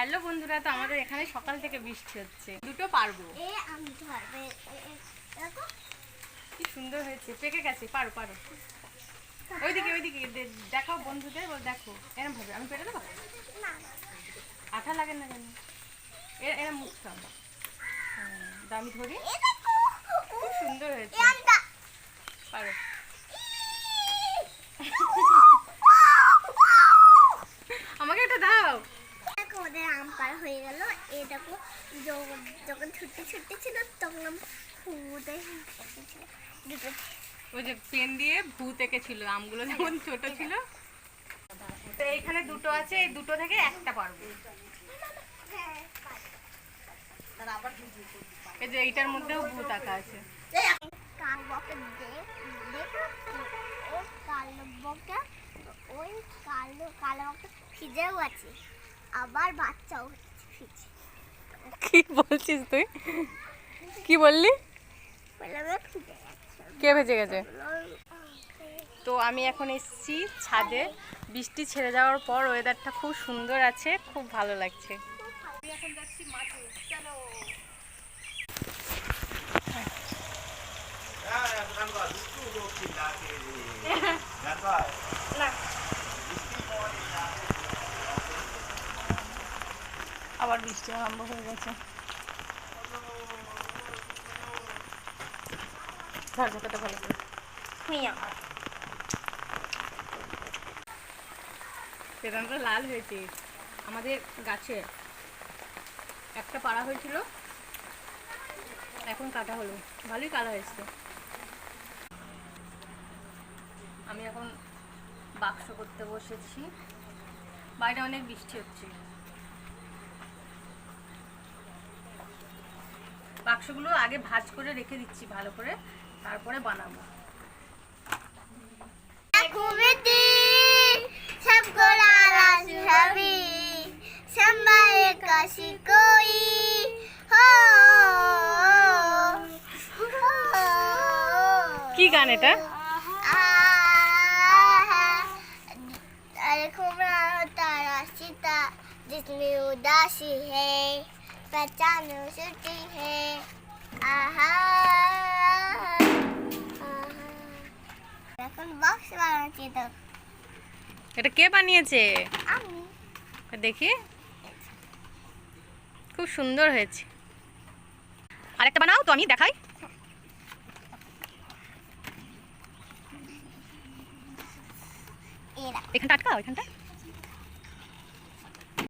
Hello বন্ধুরা, তো আমাদের এখানে সকাল থেকে বৃষ্টি হচ্ছে। দুটো পারবো। কি সুন্দর হয়েছে, পেকে গেছে। পারো পারো। ওইদিকে ওইদিকে দেখাও বন্ধুদের, দেখো এরম ভাবে। আমি পেরে দেবো? আঠা লাগে না জানি। এরম মুখটা আমি ধরি। খুব সুন্দর হয়েছে, পারো। আমাকে এটা দাও। ওদের আম পার হয়ে গেল। এই দেখো, যখন ছুটতে ছুটতে ছিল তখন ওই যে পেন দিয়ে ভূত এঁকেছিল আমগুলো যখন ছোট ছিল। তো এইখানে দুটো আছে, এই দুটো থেকে একটা পারবো। এই যে এইটার মধ্যেও ভূত আঁকা আছে। ভিজেও আছে, আবার বাচ্চাও ভিজে। কি বলছিস তুই? কি বললি? কে ভেজে গেছে? তো আমি এখন এসেছি ছাদে। বৃষ্টি ছেড়ে যাওয়ার পর ওয়েদারটা খুব সুন্দর আছে, খুব ভালো লাগছে। এখন যাচ্ছি মাঠে, চলো। আবার বৃষ্টি আরম্ভ হয়ে গেছে। ঝাড়ঝাঁকাটা ভালো করে বেদান্ত লাল হয়েছে। আমাদের গাছে একটা পাড়া হয়েছিল, এখন কাটা হলো, ভালোই কালা হয়েছে। আমি এখন বাক্স করতে বসেছি। বাইরে অনেক বৃষ্টি হচ্ছে। বাক্সগুলো আগে ভাঁজ করে রেখে দিচ্ছি ভালো করে, তারপরে বানাবো। কি গান এটা? जिसमें उदासी है पहचानो छुट्टी है आहा এখন বক্স বানাচ্ছি। তো এটা কে বানিয়েছে? আমি। দেখি, খুব সুন্দর হয়েছে। আরেকটা বানাও তো, আমি দেখাই। এখানটা আটকাও, এখানটা।